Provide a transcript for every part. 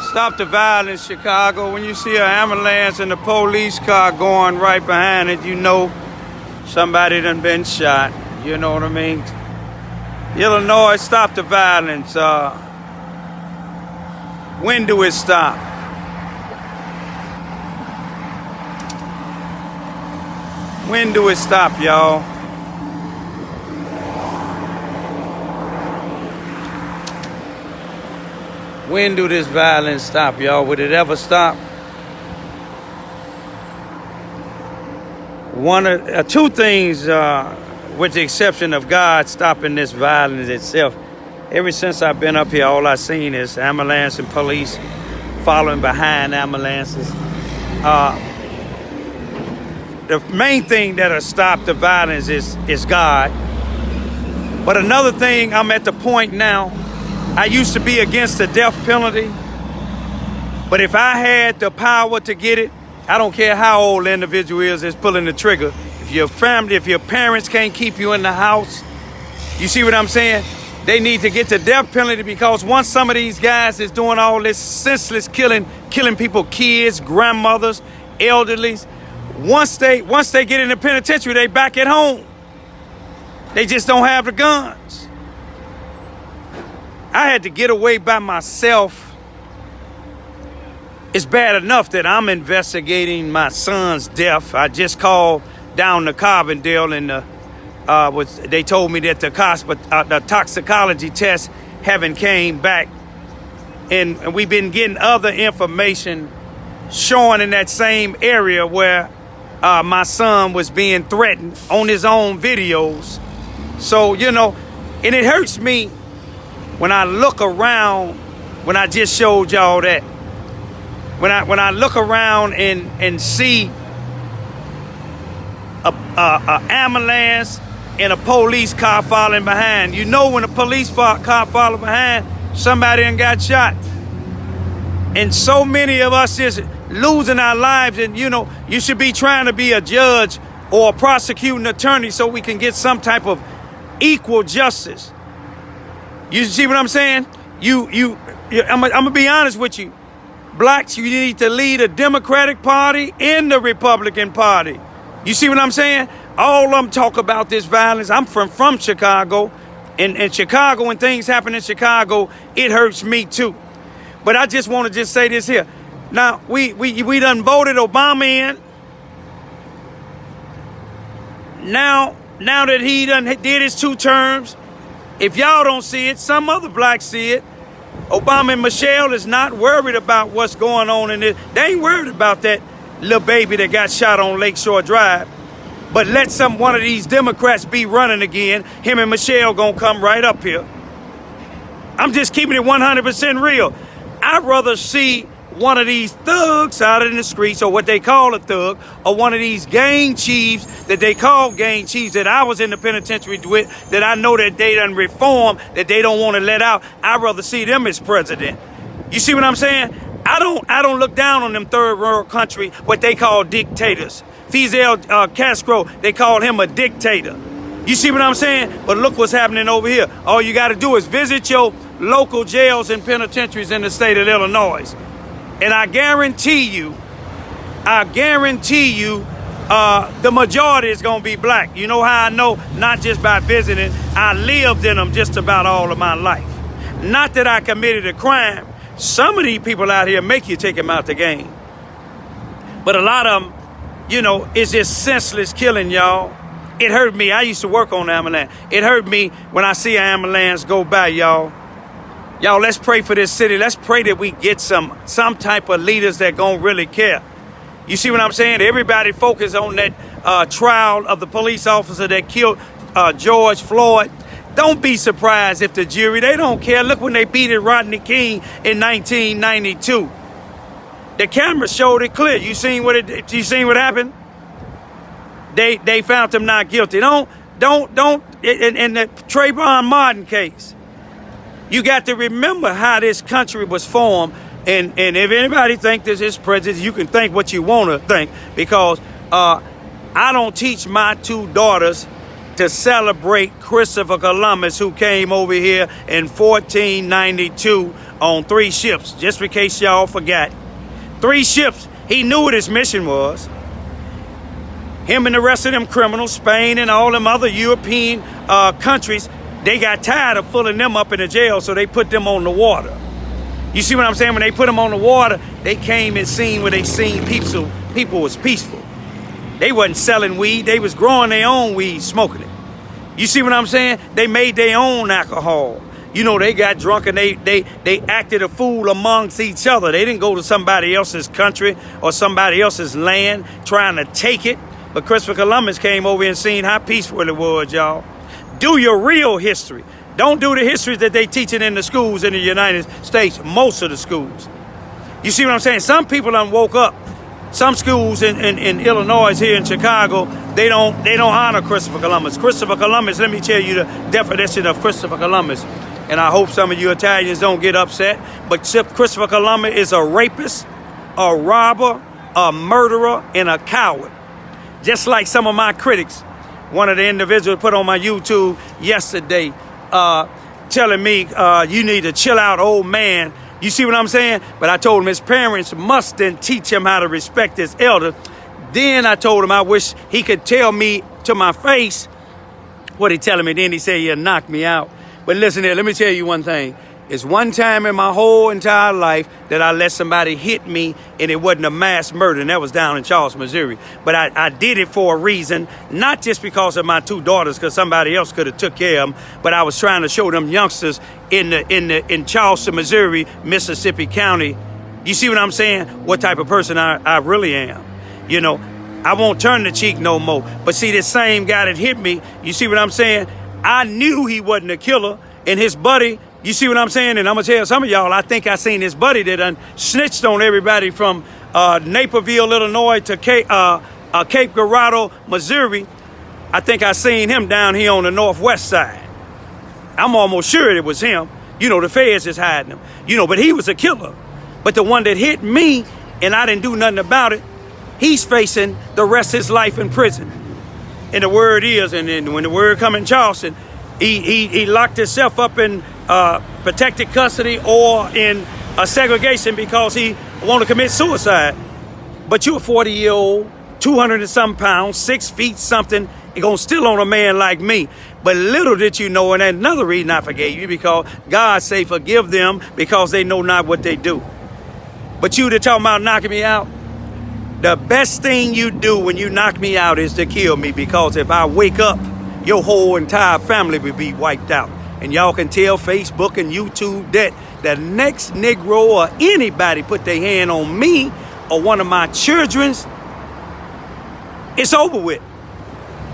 Stop the violence, Chicago. When you see an ambulance and a police car going right behind it, you know somebody done been shot. You know what I mean? Illinois, stop the violence. When do it stop? When do it stop, y'all? When do this violence stop, y'all? Would it ever stop? Two things, with the exception of God stopping this violence itself. Ever since I've been up here, all I've seen is ambulance and police following behind ambulances. The main thing that'll stop the violence is God. But another thing, I'm at the point now, I used to be against the death penalty, but if I had the power to get it, I don't care how old the individual is pulling the trigger. If your family, if your parents can't keep you in the house, you see what I'm saying? They need to get the death penalty, because once some of these guys is doing all this senseless killing people, kids, grandmothers, elderlies, once they get in the penitentiary, they back at home. They just don't have the guns. I had to get away by myself. It's bad enough that I'm investigating my son's death. I just called down to Carbondale and they told me that the toxicology tests haven't came back. And we've been getting other information showing in that same area where my son was being threatened on his own videos. So, you know, and it hurts me when I look around, when I just showed y'all that. When I look around and see a ambulance and a police car following behind. You know when a police car following behind, somebody done got shot. And so many of us is losing our lives, and you know, you should be trying to be a judge or a prosecuting attorney so we can get some type of equal justice. You see what I'm saying? I'm gonna be honest with you. Blacks, you need to lead the Democratic Party and the Republican Party. You see what I'm saying? All of them talk about this violence. I'm from Chicago. And Chicago, when things happen in Chicago, it hurts me too. But I just want to just say this here. Now, we done voted Obama in. Now that he done did his 2 terms, if y'all don't see it, some other blacks see it. Obama and Michelle is not worried about what's going on in this. They ain't worried about that little baby that got shot on Lakeshore Drive. But let one of these Democrats be running again. Him and Michelle gonna come right up here. I'm just keeping it 100% real. I'd rather see one of these thugs out in the streets, or what they call a thug, or one of these gang chiefs that they call gang chiefs that I was in the penitentiary with, that I know that they done reformed, that they don't want to let out. I'd rather see them as president. You see what I'm saying? I don't look down on them third world country, what they call dictators. Fidel Castro, they called him a dictator. You see what I'm saying? But look what's happening over here. All you got to do is visit your local jails and penitentiaries in the state of Illinois. And I guarantee you, the majority is going to be black. You know how I know? Not just by visiting. I lived in them just about all of my life. Not that I committed a crime. Some of these people out here make you take them out the game. But a lot of them, you know, it's just senseless killing, y'all. It hurt me. I used to work on ambulance. It hurt me when I see an ambulance go by, y'all. Y'all, let's pray for this city. Let's pray that we get some type of leaders that gonna really care. You see what I'm saying? Everybody focus on that trial of the police officer that killed George Floyd. Don't be surprised if the jury, they don't care. Look when they beat it Rodney King in 1992. The camera showed it clear. You seen what happened? They found him not guilty. Don't in the Trayvon Martin case. You got to remember how this country was formed. And if anybody think this is prejudice, you can think what you want to think. Because I don't teach my 2 daughters to celebrate Christopher Columbus, who came over here in 1492 on 3 ships. Just in case y'all forgot. 3 ships. He knew what his mission was. Him and the rest of them criminals, Spain and all them other European countries, they got tired of pulling them up in the jail, so they put them on the water. You see what I'm saying? When they put them on the water, they came and seen where they seen people was peaceful. They wasn't selling weed. They was growing their own weed, smoking it. You see what I'm saying? They made their own alcohol. You know, they got drunk and they acted a fool amongst each other. They didn't go to somebody else's country or somebody else's land trying to take it. But Christopher Columbus came over and seen how peaceful it was, y'all. Do your real history. Don't do the history that they teaching in the schools in the United States, most of the schools. You see what I'm saying? Some people done woke up. Some schools in Illinois, here in Chicago, they don't honor Christopher Columbus. Christopher Columbus, let me tell you the definition of Christopher Columbus. And I hope some of you Italians don't get upset. But Christopher Columbus is a rapist, a robber, a murderer, and a coward. Just like some of my critics. One of the individuals put on my YouTube yesterday telling me, you need to chill out, old man. You see what I'm saying? But I told him his parents must then teach him how to respect his elder. Then I told him I wish he could tell me to my face what he telling me. Then he said he'll knock me out. But listen here, let me tell you one thing. It's one time in my whole entire life that I let somebody hit me and it wasn't a mass murder, and that was down in Charles, Missouri. But I did it for a reason, not just because of my 2 daughters, because somebody else could have took care of them, but I was trying to show them youngsters in Charleston, Missouri, Mississippi County. You see what I'm saying? What type of person I really am. You know, I won't turn the cheek no more. But see, this same guy that hit me, you see what I'm saying? I knew he wasn't a killer, and his buddy, you see what I'm saying? And I'm going to tell some of y'all, I think I seen his buddy that done snitched on everybody from Naperville, Illinois to Cape Girardeau, Missouri. I think I seen him down here on the northwest side. I'm almost sure it was him. You know, the feds is hiding him. You know, but he was a killer. But the one that hit me, and I didn't do nothing about it, he's facing the rest of his life in prison. And the word is, and then when the word come in Charleston, he locked himself up in protected custody or in a segregation because he want to commit suicide. But you're a 40-year-old, 200 and some pounds, 6 feet something, you're going to steal on a man like me. But little did you know, and another reason I forgave you, because God say forgive them because they know not what they do. But you that talking about knocking me out, the best thing you do when you knock me out is to kill me, because if I wake up, your whole entire family will be wiped out. And y'all can tell Facebook and YouTube that the next Negro or anybody put their hand on me or one of my children's, it's over with.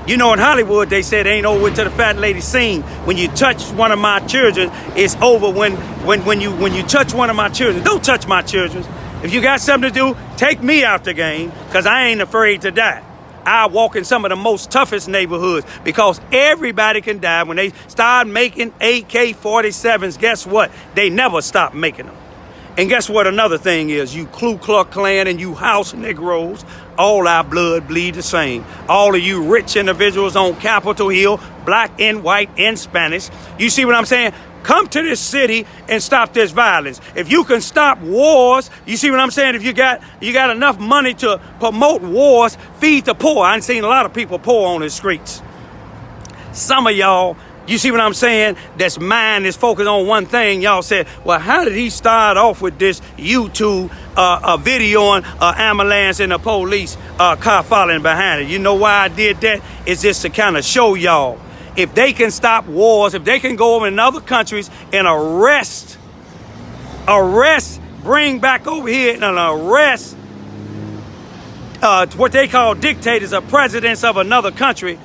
You know, in Hollywood, they said it ain't over with till the fat lady sing. When you touch one of my children, it's over when you touch one of my children. Don't touch my children. If you got something to do, take me out the game, because I ain't afraid to die. I walk in some of the most toughest neighborhoods because everybody can die. When they start making AK-47s, guess what? They never stop making them. And guess what another thing is? You Ku Klux Klan and you house Negroes, all our blood bleed the same. All of you rich individuals on Capitol Hill, black and white and Spanish. You see what I'm saying? Come to this city and stop this violence. If you can stop wars, you see what I'm saying? If you got enough money to promote wars, feed the poor. I've seen a lot of people poor on the streets. Some of y'all, you see what I'm saying? That's mind is focused on one thing. Y'all said, well, how did he start off with this YouTube video on ambulance and the police car following behind it? You know why I did that? It's just to kind of show y'all. If they can stop wars, if they can go over in other countries and arrest, bring back over here and arrest what they call dictators or presidents of another country,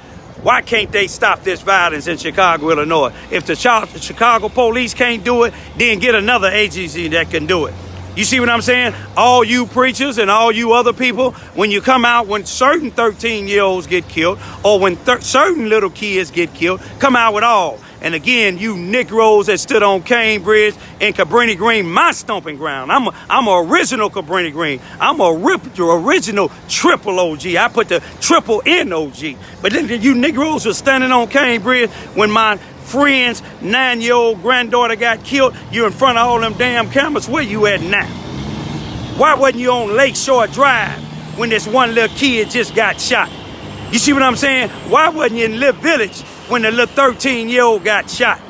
why can't they stop this violence in Chicago, Illinois? If the Chicago police can't do it, then get another agency that can do it. You see what I'm saying? All you preachers and all you other people, when you come out, when certain 13-year-olds get killed or when certain little kids get killed, come out with all. And again, you Negroes that stood on Cambridge and Cabrini Green, my stomping ground. I'm a original Cabrini Green. I'm original triple OG. I put the triple in OG. But then you Negroes were standing on Cambridge when my friend's 9-year-old granddaughter got killed. You in front of all them damn cameras. Where you at now? Why wasn't you on Lakeshore Drive when this one little kid just got shot? You see what I'm saying? Why wasn't you in Live Village when the little 13-year-old got shot?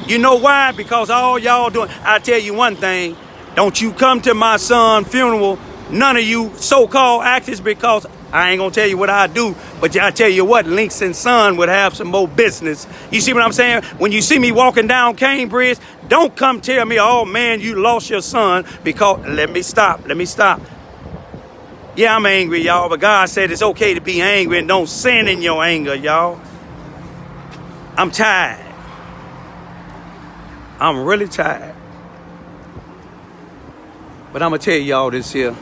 You know why? Because all y'all doing, I tell you one thing, don't you come to my son's funeral, none of you so-called actors, because I ain't gonna tell you what I do, but I tell you what, Links and Son would have some more business. You see what I'm saying? When you see me walking down Cambridge, don't come tell me, oh man, you lost your son, because, let me stop. Yeah, I'm angry, y'all, but God said it's okay to be angry and don't sin in your anger, y'all. I'm tired. I'm really tired. But I'm gonna tell y'all this here.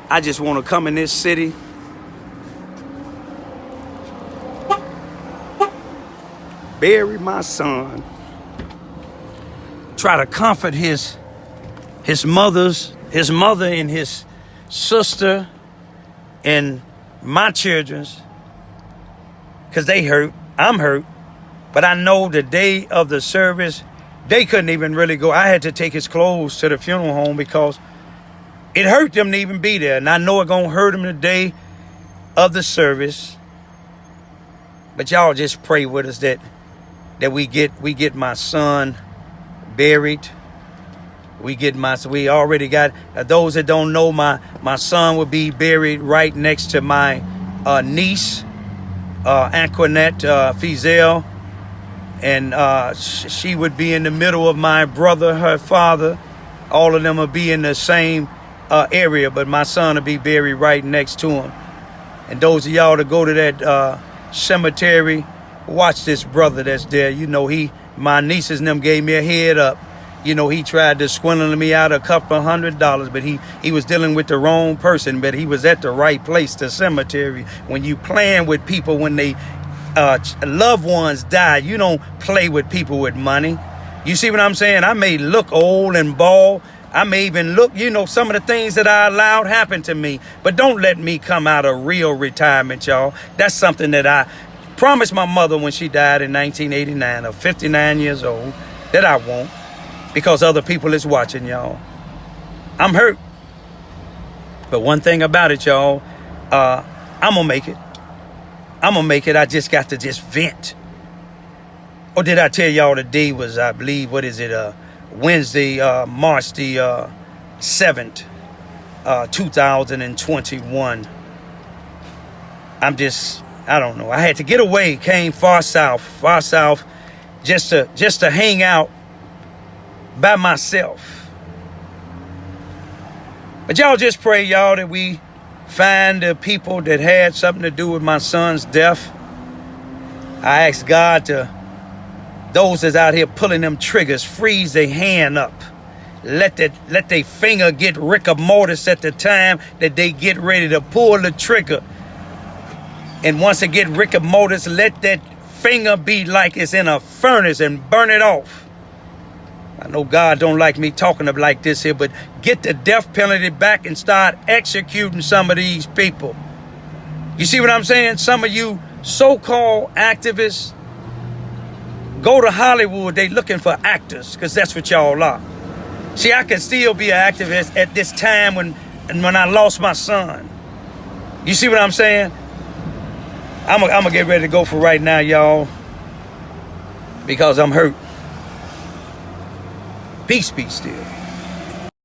I just want to come in this city, bury my son, try to comfort his mother and his sister and my children's, because they hurt. I'm hurt. But I know the day of the service, they couldn't even really go. I had to take his clothes to the funeral home because it hurt them to even be there. And I know it's going to hurt them the day of the service. But y'all just pray with us that we get my son buried. We already got, those that don't know, my son will be buried right next to my niece, Antoinette Fizel. And she would be in the middle of my brother, her father. All of them will be in the same area, but my son will be buried right next to him. And those of y'all that go to that cemetery, watch this brother that's there. You know, my nieces and them gave me a head up. You know, he tried to swindle me out a couple $100, but he was dealing with the wrong person, but he was at the right place, the cemetery. When you playing with people, when they loved ones die, you don't play with people with money. You see what I'm saying? I may look old and bald. I may even look, some of the things that I allowed happen to me. But don't let me come out of real retirement, y'all. That's something that I promised my mother when she died in 1989, of 59 years old, that I won't. Because other people is watching, y'all. I'm hurt. But one thing about it, y'all, I'm going to make it. I'm going to make it. I just got to vent. Or did I tell y'all the day was, I believe, Wednesday, March the 7th, 2021. I don't know. I had to get away, came far south, just to hang out by myself. But y'all just pray, y'all, that we find the people that had something to do with my son's death. I ask God to, those that's out here pulling them triggers, freeze their hand up. Let their finger get rigor mortis at the time that they get ready to pull the trigger. And once it get rigor mortis, let that finger be like it's in a furnace and burn it off. I know God don't like me talking like this here, but get the death penalty back and start executing some of these people. You see what I'm saying? Some of you so-called activists go to Hollywood, they looking for actors, because that's what y'all are. See, I can still be an activist at this time when I lost my son. You see what I'm saying? I'm gonna get ready to go for right now, y'all, because I'm hurt. Peace be still.